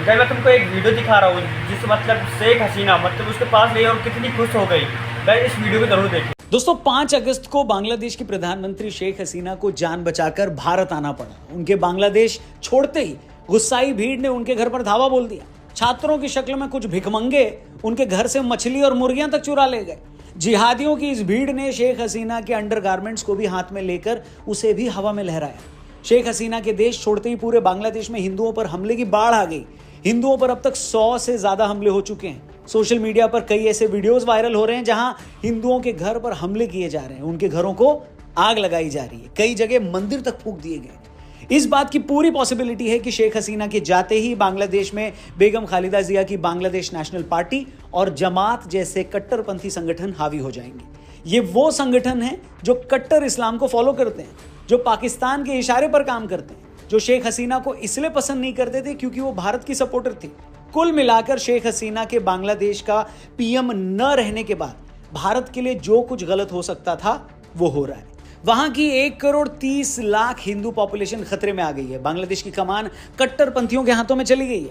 Guys मैं तुमको एक वीडियो दिखा रहा हूँ जिस मतलब शेख हसीना मतलब उसके पास गई और कितनी खुश हो गई। गाइस इस वीडियो को जरूर देखिए। दोस्तों 5 अगस्त को बांग्लादेश की प्रधानमंत्री शेख हसीना को जान बचाकर भारत आना पड़ा। उनके बांग्लादेश छोड़ते ही गुस्साई भीड़ ने उनके घर पर धावा बोल दिया। छात्रों की शक्ल में कुछ भिखमंगे उनके घर से मछली और मुर्गियां तक चुरा ले गए। जिहादियों की इस भीड़ ने शेख हसीना के अंडरगारमेंट्स को भी हाथ में लेकर उसे भी हवा में लहराया। शेख हसीना के देश छोड़ते ही पूरे बांग्लादेश में हिंदुओं पर हमले की बाढ़ आ गई। हिंदुओं पर अब तक 100 से ज्यादा हमले हो चुके हैं। सोशल मीडिया पर कई ऐसे वीडियोस वायरल हो रहे हैं जहां हिंदुओं के घर पर हमले किए जा रहे हैं, उनके घरों को आग लगाई जा रही है, कई जगह मंदिर तक फूंक दिए गए। इस बात की पूरी पॉसिबिलिटी है कि शेख हसीना के जाते ही बांग्लादेश में बेगम खालिदा जिया की बांग्लादेश नेशनल पार्टी और जमात जैसे कट्टरपंथी संगठन हावी हो जाएंगे। ये वो संगठन है जो कट्टर इस्लाम को फॉलो करते हैं, जो पाकिस्तान के इशारे पर काम करते हैं, जो शेख हसीना को इसलिए पसंद नहीं करते थे क्योंकि वो भारत की सपोर्टर थी। कुल मिलाकर शेख हसीना के बांग्लादेश का पीएम न रहने के बाद भारत के लिए जो कुछ गलत हो सकता था वो हो रहा है। वहां की 1,30,00,000 हिंदू पॉपुलेशन खतरे में आ गई है। बांग्लादेश की कमान कट्टरपंथियों के हाथों में चली गई है।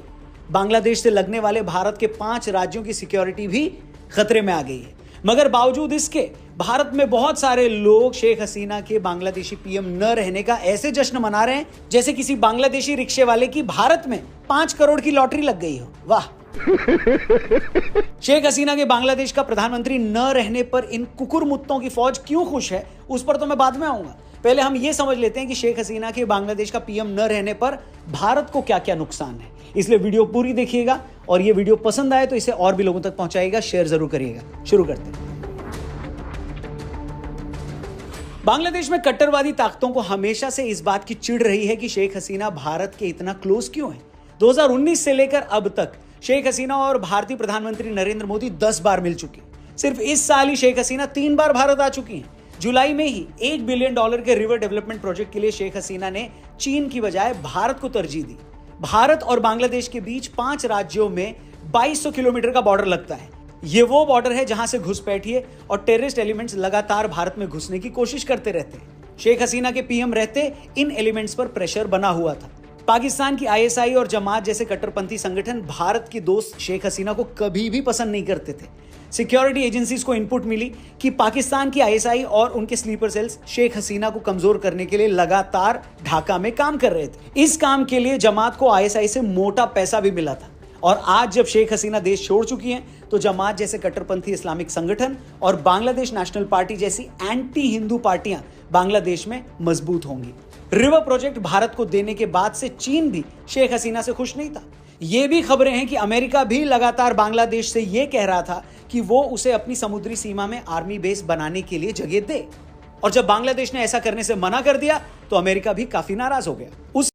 बांग्लादेश से लगने वाले भारत के 5 राज्यों की सिक्योरिटी भी खतरे में आ गई है। मगर बावजूद इसके भारत में बहुत सारे लोग शेख हसीना के बांग्लादेशी पीएम न रहने का ऐसे जश्न मना रहे हैं जैसे किसी बांग्लादेशी रिक्शे वाले की भारत में 5 करोड़ की लॉटरी लग गई हो। वाह। शेख हसीना के बांग्लादेश का प्रधानमंत्री न रहने पर इन कुकुरमुत्तों की फौज क्यों खुश है उस पर तो मैं बाद में आऊंगा। पहले हम ये समझ लेते हैं कि शेख हसीना के बांग्लादेश का पीएम न रहने पर भारत को क्या क्या नुकसान है। इसलिए वीडियो पूरी देखिएगा और ये वीडियो पसंद आए तो इसे और भी लोगों तक पहुंचाइएगा, शेयर जरूर करिएगा। शुरू करते हैं। बांग्लादेश में कट्टरवादी ताकतों को हमेशा से इस बात की चिढ़ रही है कि शेख हसीना भारत के इतना क्लोज क्यों है। 2019 से लेकर अब तक शेख हसीना और भारतीय प्रधानमंत्री नरेंद्र मोदी 10 बार मिल चुके हैं। सिर्फ इस साल ही शेख हसीना 3 बार भारत आ चुकी हैं। जुलाई में ही $1 बिलियन के रिवर डेवलपमेंट प्रोजेक्ट के लिए शेख हसीना ने चीन की बजाय भारत को तरजीह दी। भारत और बांग्लादेश के बीच 5 राज्यों में 2200 किलोमीटर का बॉर्डर लगता है। ये वो बॉर्डर है जहां से घुसपैठिए और टेररिस्ट एलिमेंट्स लगातार भारत में घुसने की कोशिश करते रहते हैं। शेख हसीना के पीएम रहते इन एलिमेंट्स पर प्रेशर बना हुआ था। पाकिस्तान की आईएसआई और जमात जैसे कट्टरपंथी संगठन भारत की दोस्त शेख हसीना को कभी भी पसंद नहीं करते थे। सिक्योरिटी एजेंसीज को इनपुट मिली कि पाकिस्तान की आईएसआई और उनके स्लीपर सेल्स शेख हसीना को कमजोर करने के लिए लगातार ढाका में काम कर रहे थे। इस काम के लिए जमात को आईएसआई से मोटा पैसा भी मिला था। और आज जब शेख हसीना देश छोड़ चुकी हैं तो जमात जैसे कट्टरपंथी इस्लामिक संगठन और बांग्लादेश नेशनल पार्टी जैसी एंटी हिंदू पार्टियां बांग्लादेश में मजबूत होंगी। रिवर प्रोजेक्ट भारत को देने के बाद से चीन भी शेख हसीना से खुश नहीं था। ये भी खबरें हैं कि अमेरिका भी लगातार बांग्लादेश से ये कह रहा था कि वो उसे अपनी समुद्री सीमा में आर्मी बेस बनाने के लिए जगह दे। और जब बांग्लादेश ने ऐसा करने से मना कर दिया तो अमेरिका भी काफी नाराज हो गया।